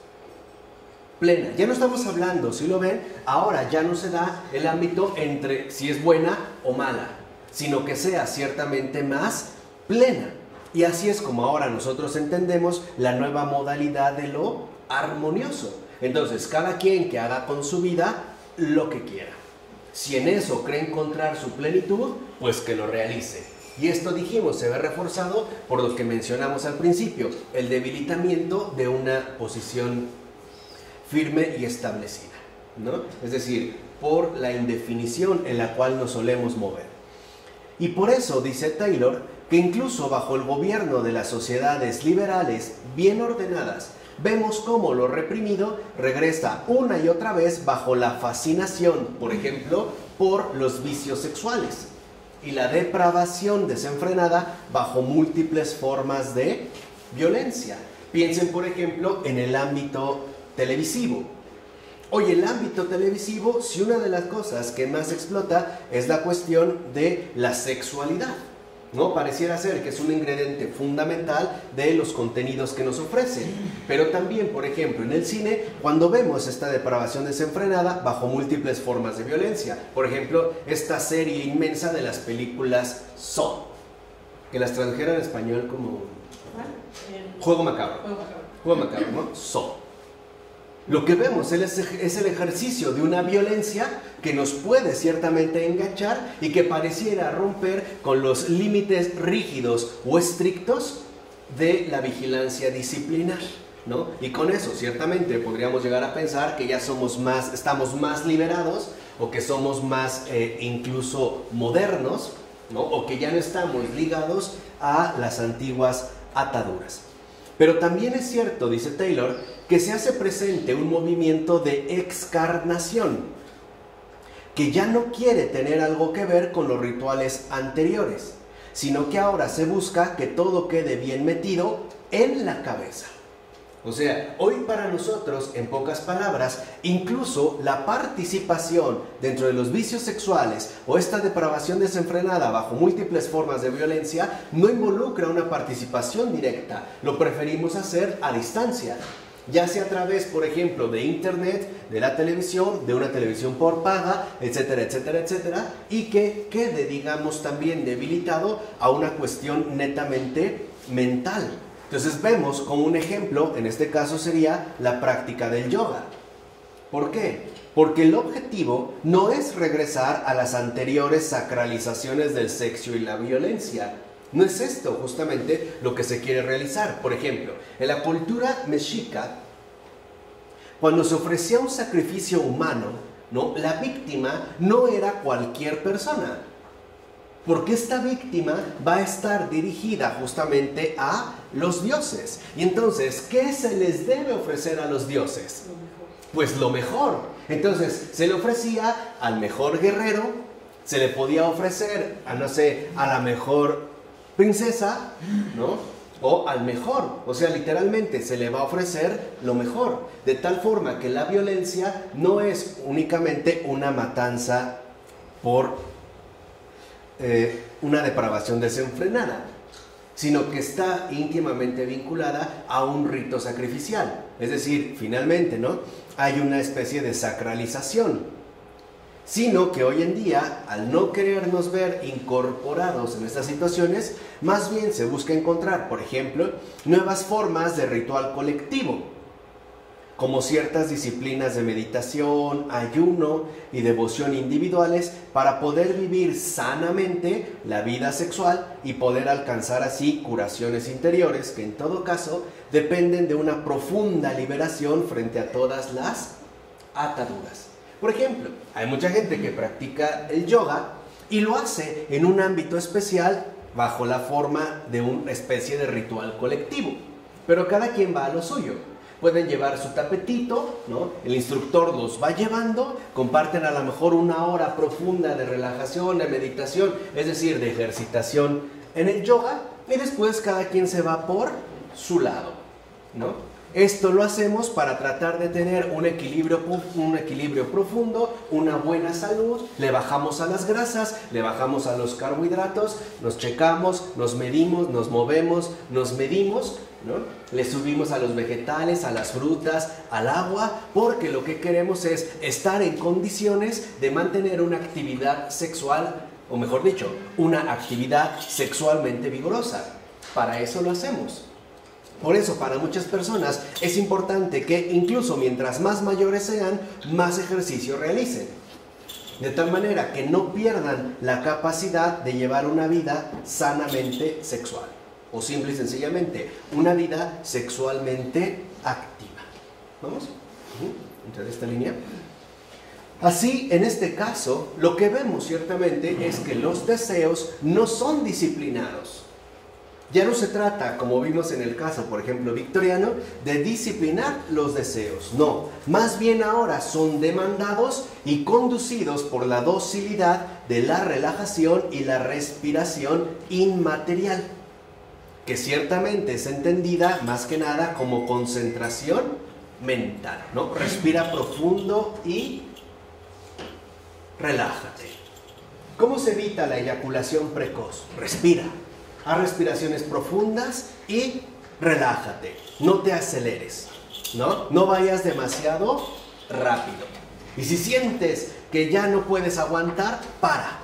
Plena. Ya no estamos hablando, si lo ven, ahora ya no se da el ámbito entre si es buena o mala, sino que sea ciertamente más plena. Y así es como ahora nosotros entendemos la nueva modalidad de lo armonioso. Entonces, cada quien que haga con su vida lo que quiera. Si en eso cree encontrar su plenitud, pues que lo realice. Y esto, dijimos, se ve reforzado por lo que mencionamos al principio, el debilitamiento de una posición firme y establecida, ¿no? Es decir, por la indefinición en la cual nos solemos mover. Y por eso dice Taylor que incluso bajo el gobierno de las sociedades liberales bien ordenadas, vemos cómo lo reprimido regresa una y otra vez bajo la fascinación, por ejemplo, por los vicios sexuales, y la depravación desenfrenada bajo múltiples formas de violencia. Piensen, por ejemplo, en el ámbito televisivo. Hoy el ámbito televisivo, si una de las cosas que más explota es la cuestión de la sexualidad, ¿no? Pareciera ser que es un ingrediente fundamental de los contenidos que nos ofrecen. Pero también, por ejemplo, en el cine, cuando vemos esta depravación desenfrenada bajo múltiples formas de violencia. Por ejemplo, esta serie inmensa de las películas Saw, que las tradujeron en español como Juego Macabro. Juego Macabro, ¿no? Saw. Lo que vemos es el ejercicio de una violencia que nos puede ciertamente enganchar y que pareciera romper con los límites rígidos o estrictos de la vigilancia disciplinar, ¿no? Y con eso ciertamente podríamos llegar a pensar que ya estamos más liberados, o que somos más incluso modernos, ¿no? O que ya no estamos ligados a las antiguas ataduras. Pero también es cierto, dice Taylor, que se hace presente un movimiento de excarnación, que ya no quiere tener algo que ver con los rituales anteriores, sino que ahora se busca que todo quede bien metido en la cabeza. O sea, hoy para nosotros, en pocas palabras, incluso la participación dentro de los vicios sexuales o esta depravación desenfrenada bajo múltiples formas de violencia no involucra una participación directa, lo preferimos hacer a distancia. ya sea a través, por ejemplo, de internet, de la televisión, de una televisión por paga, etcétera, etcétera, etcétera, y que quede, digamos, también debilitado a una cuestión netamente mental. Entonces vemos como un ejemplo, en este caso sería la práctica del yoga. ¿Por qué? Porque el objetivo no es regresar a las anteriores sacralizaciones del sexo y la violencia. No es esto justamente lo que se quiere realizar. Por ejemplo, en la cultura mexica, cuando se ofrecía un sacrificio humano, ¿no?, la víctima no era cualquier persona. Porque esta víctima va a estar dirigida justamente a los dioses. Y entonces, ¿qué se les debe ofrecer a los dioses? Pues lo mejor. Entonces, se le ofrecía al mejor guerrero, se le podía ofrecer a, no sé, a la mejor princesa, ¿no?, o al mejor. O sea, literalmente se le va a ofrecer lo mejor. De tal forma que la violencia no es únicamente una matanza por una depravación desenfrenada, sino que está íntimamente vinculada a un rito sacrificial. Es decir, finalmente, ¿no?, hay una especie de sacralización. Sino que hoy en día, al no querernos ver incorporados en estas situaciones, más bien se busca encontrar, por ejemplo, nuevas formas de ritual colectivo, como ciertas disciplinas de meditación, ayuno y devoción individuales para poder vivir sanamente la vida sexual y poder alcanzar así curaciones interiores que en todo caso dependen de una profunda liberación frente a todas las ataduras. Por ejemplo, hay mucha gente que practica el yoga y lo hace en un ámbito especial bajo la forma de una especie de ritual colectivo, pero cada quien va a lo suyo. Pueden llevar su tapetito, ¿no?, el instructor los va llevando, comparten a lo mejor una hora profunda de relajación, de meditación, es decir, de ejercitación en el yoga, y después cada quien se va por su lado, ¿no? Esto lo hacemos para tratar de tener un equilibrio profundo, una buena salud. Le bajamos a las grasas, le bajamos a los carbohidratos, nos checamos, nos medimos, nos movemos, nos medimos, ¿no? Le subimos a los vegetales, a las frutas, al agua, porque lo que queremos es estar en condiciones de mantener una actividad sexual, o mejor dicho, una actividad sexualmente vigorosa. Para eso lo hacemos. Por eso, para muchas personas es importante que incluso mientras más mayores sean, más ejercicio realicen. De tal manera que no pierdan la capacidad de llevar una vida sanamente sexual. O simple y sencillamente, una vida sexualmente activa. ¿Vamos? ¿Entrar esta línea? Así, en este caso, lo que vemos ciertamente es que los deseos no son disciplinados. Ya no se trata, como vimos en el caso, por ejemplo, victoriano, de disciplinar los deseos. No, más bien ahora son demandados y conducidos por la docilidad de la relajación y la respiración inmaterial, que ciertamente es entendida más que nada como concentración mental, ¿no? Respira profundo y relájate. ¿Cómo se evita la eyaculación precoz? Respira. Haz respiraciones profundas y relájate. No te aceleres, ¿no? No vayas demasiado rápido. Y si sientes que ya no puedes aguantar, para.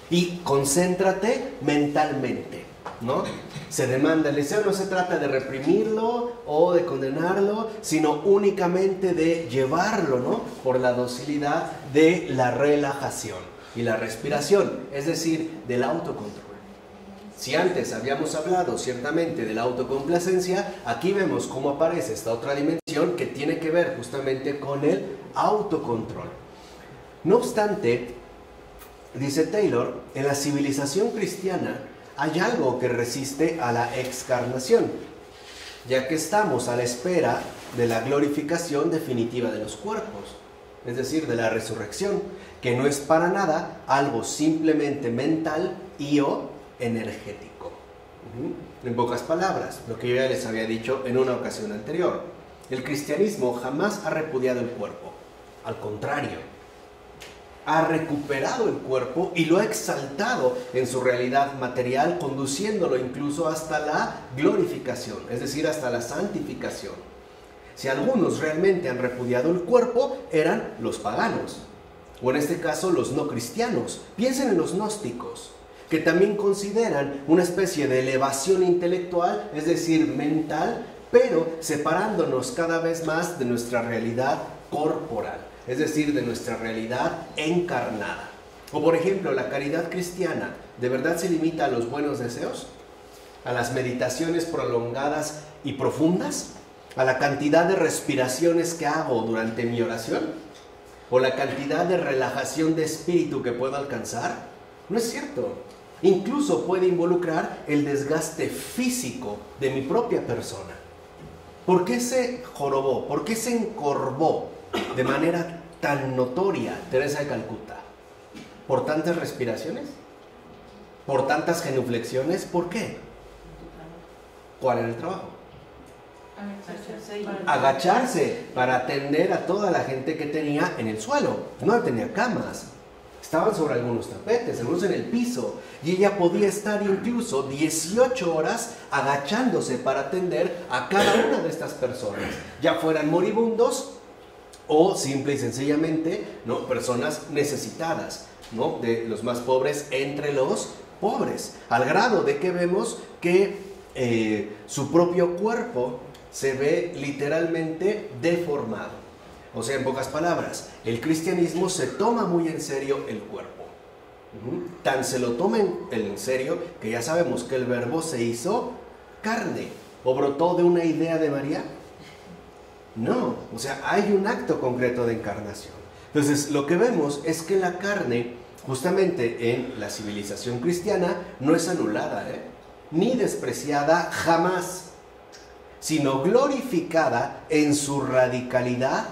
Y concéntrate mentalmente, ¿no? Se demanda el deseo, no se trata de reprimirlo o de condenarlo, sino únicamente de llevarlo, ¿no?, por la docilidad de la relajación y la respiración, es decir, del autocontrol. Si antes habíamos hablado ciertamente de la autocomplacencia, aquí vemos cómo aparece esta otra dimensión que tiene que ver justamente con el autocontrol. No obstante, dice Taylor, en la civilización cristiana hay algo que resiste a la excarnación, ya que estamos a la espera de la glorificación definitiva de los cuerpos, es decir, de la resurrección, que no es para nada algo simplemente mental y o energético. En pocas palabras, lo que yo ya les había dicho en una ocasión anterior, el cristianismo jamás ha repudiado el cuerpo, al contrario, ha recuperado el cuerpo y lo ha exaltado en su realidad material, conduciéndolo incluso hasta la glorificación, es decir, hasta la santificación. Si algunos realmente han repudiado el cuerpo, eran los paganos, o en este caso los no cristianos. Piensen en los gnósticos, que también consideran una especie de elevación intelectual, es decir, mental, pero separándonos cada vez más de nuestra realidad corporal, es decir, de nuestra realidad encarnada. O por ejemplo, la caridad cristiana, ¿de verdad se limita a los buenos deseos? ¿A las meditaciones prolongadas y profundas? ¿A la cantidad de respiraciones que hago durante mi oración? ¿O la cantidad de relajación de espíritu que puedo alcanzar? No es cierto. Incluso puede involucrar el desgaste físico de mi propia persona. ¿Por qué se jorobó? ¿Por qué se encorvó de manera tan notoria Teresa de Calcuta? ¿Por tantas respiraciones? ¿Por tantas genuflexiones? ¿Por qué? ¿Cuál era el trabajo? Agacharse para atender a toda la gente que tenía en el suelo. No tenía camas, estaban sobre algunos tapetes, algunos en el piso, y ella podía estar incluso 18 horas agachándose para atender a cada una de estas personas, ya fueran moribundos o simple y sencillamente, ¿no?, personas necesitadas, ¿no?, de los más pobres entre los pobres, al grado de que vemos que su propio cuerpo se ve literalmente deformado. O sea, en pocas palabras, el cristianismo se toma muy en serio el cuerpo. Tan se lo toma en serio que ya sabemos que el verbo se hizo carne. ¿O brotó de una idea de María? No, o sea, hay un acto concreto de encarnación. Entonces, lo que vemos es que la carne, justamente en la civilización cristiana, no es anulada, ni despreciada jamás, sino glorificada en su radicalidad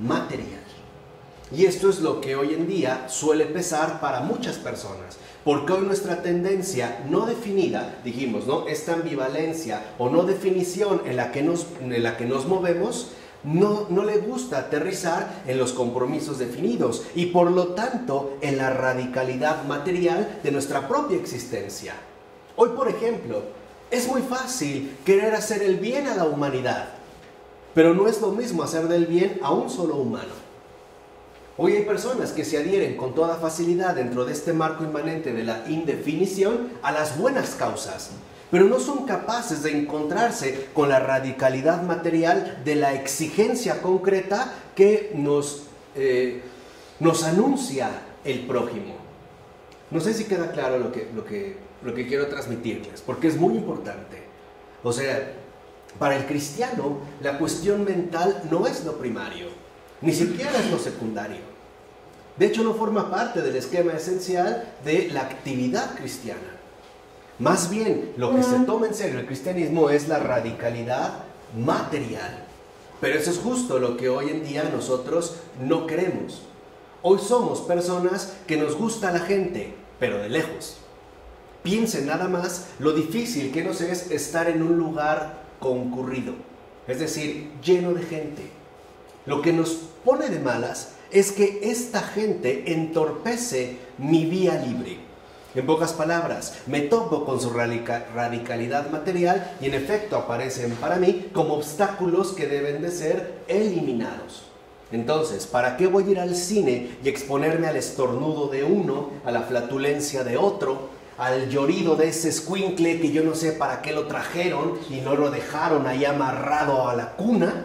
material. Y esto es lo que hoy en día suele pesar para muchas personas, porque hoy nuestra tendencia no definida, dijimos, ¿no?, esta ambivalencia o no definición en la que nos movemos, no le gusta aterrizar en los compromisos definidos y por lo tanto en la radicalidad material de nuestra propia existencia. Hoy, por ejemplo, es muy fácil querer hacer el bien a la humanidad, pero no es lo mismo hacer del bien a un solo humano. Hoy hay personas que se adhieren con toda facilidad dentro de este marco inmanente de la indefinición a las buenas causas, pero no son capaces de encontrarse con la radicalidad material de la exigencia concreta que nos anuncia el prójimo. No sé si queda claro lo que quiero transmitirles, porque es muy importante. O sea, para el cristiano, la cuestión mental no es lo primario, ni siquiera es lo secundario. De hecho, no forma parte del esquema esencial de la actividad cristiana. Más bien, lo que se toma en serio el cristianismo es la radicalidad material. Pero eso es justo lo que hoy en día nosotros no queremos. Hoy somos personas que nos gusta la gente, pero de lejos. Piensen nada más lo difícil que nos es estar en un lugar concurrido, es decir, lleno de gente. Lo que nos pone de malas es que esta gente entorpece mi vía libre. En pocas palabras, me topo con su radicalidad material y en efecto aparecen para mí como obstáculos que deben de ser eliminados. Entonces, ¿para qué voy a ir al cine y exponerme al estornudo de uno, a la flatulencia de otro, al llorido de ese escuincle que yo no sé para qué lo trajeron y no lo dejaron ahí amarrado a la cuna,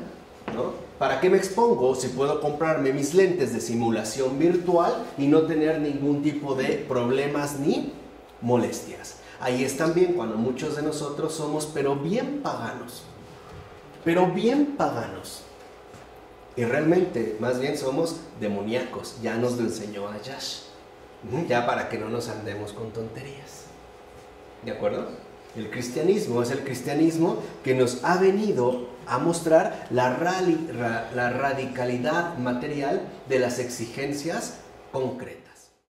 ¿no? ¿Para qué me expongo si puedo comprarme mis lentes de simulación virtual y no tener ningún tipo de problemas ni molestias? Ahí es también cuando muchos de nosotros somos pero bien paganos. Y realmente, más bien somos demoníacos. Ya nos lo enseñó Ayash. Ya para que no nos andemos con tonterías. ¿De acuerdo? El cristianismo es el cristianismo que nos ha venido a mostrar la radicalidad material de las exigencias concretas.